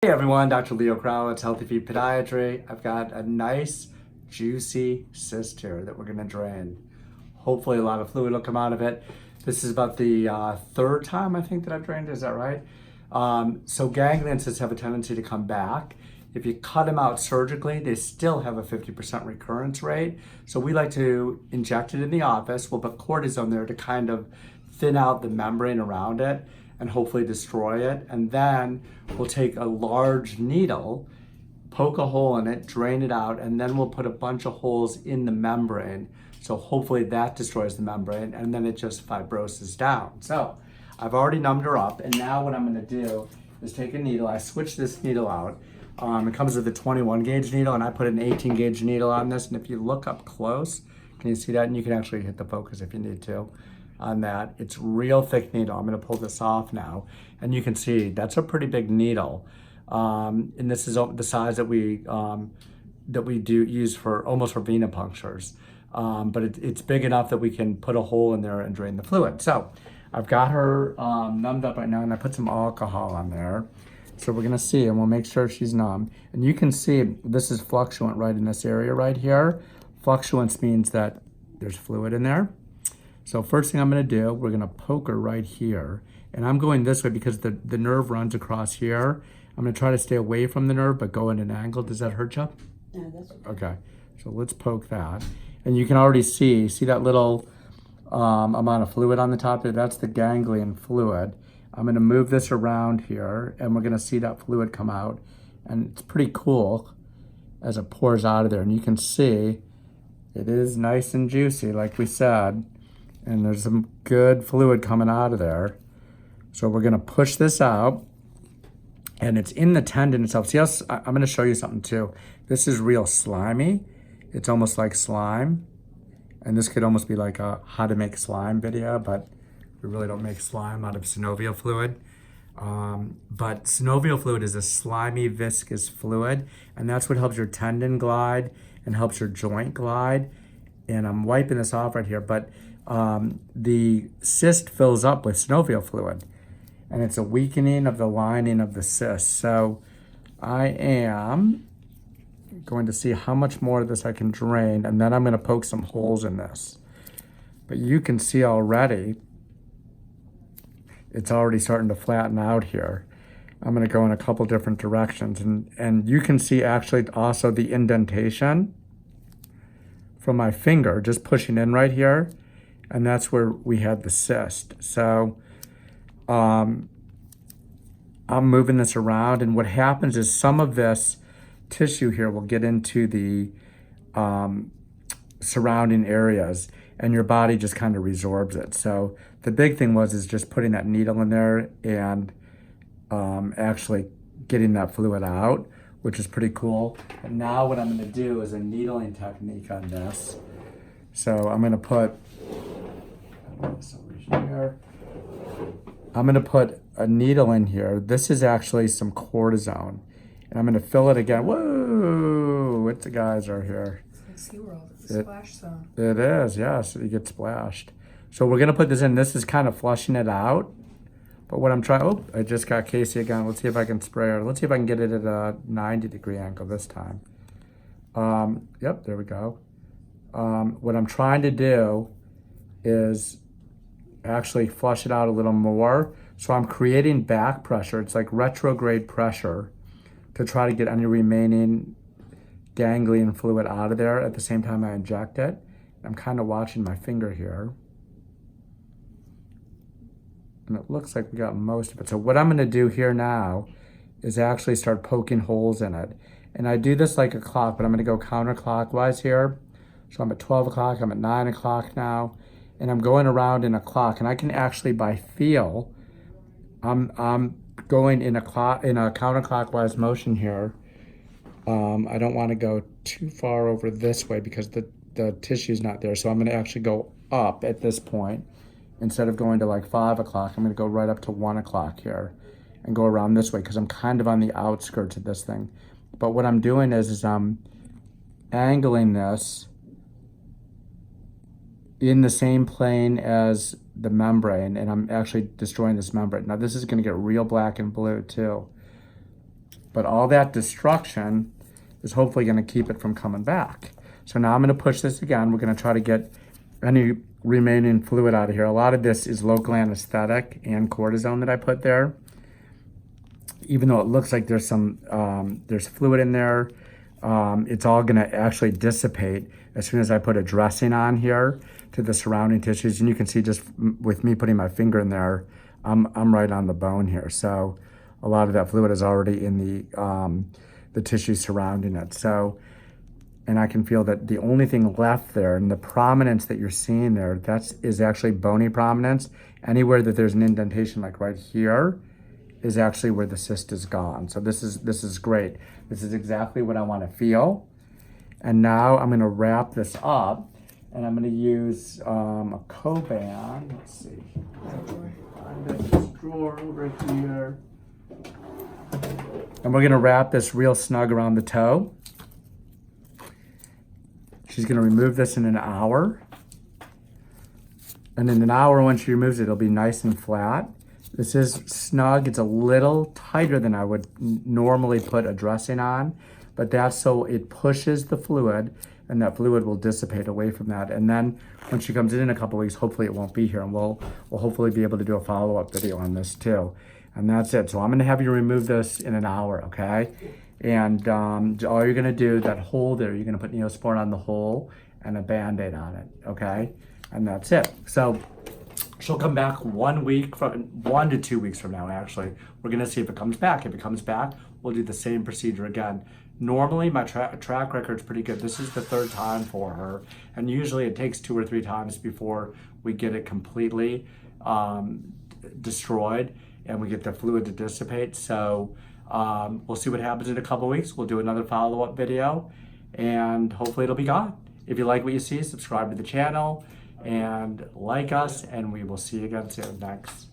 Hey everyone, Dr. Leo Krawetz, Healthy Feet Podiatry. I've got a nice, juicy cyst here that we're gonna drain. Hopefully a lot of fluid will come out of it. This is about the third time I think that I've drained, is that right? So ganglion cysts have a tendency to come back. If you cut them out surgically, they still have a 50% recurrence rate. So we like to inject it in the office. We'll put cortisone there to kind of thin out the membrane around it and hopefully destroy it. And then we'll take a large needle, poke a hole in it, drain it out, and then we'll put a bunch of holes in the membrane. So hopefully that destroys the membrane, and then it just fibroses down. So I've already numbed her up, and now what I'm gonna do is take a needle. I switch this needle out. It comes with a 21 gauge needle, and I put an 18 gauge needle on this. And if you look up close, can you see that? And you can actually hit the focus if you need to on that. It's real thick needle. I'm gonna pull this off now. And you can see that's a pretty big needle. And this is the size that we do use for almost for venipunctures. But it's big enough that we can put a hole in there and drain the fluid. So I've got her numbed up right now, and I put some alcohol on there. So we're gonna see, and we'll make sure she's numb. And you can see this is fluctuant right in this area right here. Fluctuance means that there's fluid in there. So first thing I'm gonna do, we're gonna poke her right here. And I'm going this way because the nerve runs across here. I'm gonna try to stay away from the nerve, but go at an angle. Does that hurt you? No, that's okay. Okay, so let's poke that. And you can already see that little amount of fluid on the top there? That's the ganglion fluid. I'm gonna move this around here, and we're gonna see that fluid come out. And it's pretty cool as it pours out of there. And you can see it is nice and juicy, like we said. And there's some good fluid coming out of there. So we're gonna push this out, and it's in the tendon itself. See how, I'm gonna show you something too. This is real slimy. It's almost like slime. And this could almost be like a how to make slime video, but we really don't make slime out of synovial fluid. But synovial fluid is a slimy, viscous fluid, and that's what helps your tendon glide and helps your joint glide. And I'm wiping this off right here, but the cyst fills up with synovial fluid, and it's a weakening of the lining of the cyst. So I am going to see how much more of this I can drain, and then I'm going to poke some holes in this. But you can see already, it's already starting to flatten out here. I'm going to go in a couple different directions, and you can see actually also the indentation from my finger just pushing in right here, and that's where we had the cyst. So I'm moving this around, and what happens is some of this tissue here will get into the surrounding areas, and your body just kind of resorbs it. So the big thing is just putting that needle in there and actually getting that fluid out, which is pretty cool. And now what I'm gonna do is a needling technique on this. So I'm gonna put this over here. I'm gonna put a needle in here. This is actually some cortisone. And I'm gonna fill it again. Whoa, what the guys are here. It's like SeaWorld, the splash zone. It is, yes, you get splashed. So we're gonna put this in. This is kind of flushing it out. But what I'm trying, oh, I just got Casey again. Let's see if I can spray her. Let's see if I can get it at a 90-degree angle this time. Yep, there we go. What I'm trying to do is actually flush it out a little more. So I'm creating back pressure. It's like retrograde pressure to try to get any remaining ganglion fluid out of there at the same time I inject it. I'm kind of watching my finger here. And it looks like we got most of it. So what I'm gonna do here now is actually start poking holes in it. And I do this like a clock, but I'm gonna go counterclockwise here. So I'm at 12 o'clock, I'm at 9 o'clock now, and I'm going around in a clock, and I can actually by feel, I'm going in a counterclockwise motion here. I don't want to go too far over this way because the tissue's not there. So I'm going to actually go up at this point. Instead of going to like 5 o'clock, I'm going to go right up to 1 o'clock here and go around this way because I'm kind of on the outskirts of this thing. But what I'm doing is I'm angling this in the same plane as the membrane, and I'm actually destroying this membrane. Now this is gonna get real black and blue too. but all that destruction is hopefully gonna keep it from coming back. So now I'm gonna push this again. We're gonna try to get any remaining fluid out of here. A lot of this is local anesthetic and cortisone that I put there. Even though it looks like there's some, there's fluid in there, it's all gonna actually dissipate as soon as I put a dressing on here to the surrounding tissues. And you can see just with me putting my finger in there, I'm right on the bone here. So a lot of that fluid is already in the tissue surrounding it. So, and I can feel that the only thing left there, and the prominence that you're seeing there, is actually bony prominence. Anywhere that there's an indentation, like right here, is actually where the cyst is gone. So this is great. This is exactly what I want to feel. And now I'm going to wrap this up, and I'm going to use a Coban. Let's see. Find this drawer over here. And we're going to wrap this real snug around the toe. She's going to remove this in an hour. And in an hour, when she removes it, it'll be nice and flat. This is snug. It's a little tighter than I would normally put a dressing on, but that's so it pushes the fluid, and that fluid will dissipate away from that. And then when she comes in a couple weeks, hopefully it won't be here, and we'll hopefully be able to do a follow-up video on this too. And that's it. So I'm going to have you remove this in an hour, okay? And all you're going to do, that hole there, you're going to put Neosporin on the hole and a Band-Aid on it, okay? And that's it. So she'll come back 1 to 2 weeks from now, actually. We're going to see if it comes back. If it comes back, we'll do the same procedure again. Normally, my track record's pretty good. This is the third time for her. And usually it takes 2 or 3 times before we get it completely destroyed and we get the fluid to dissipate. So we'll see what happens in a couple weeks. We'll do another follow-up video, and hopefully it'll be gone. If you like what you see, subscribe to the channel and like us, and we will see you again soon. Thanks.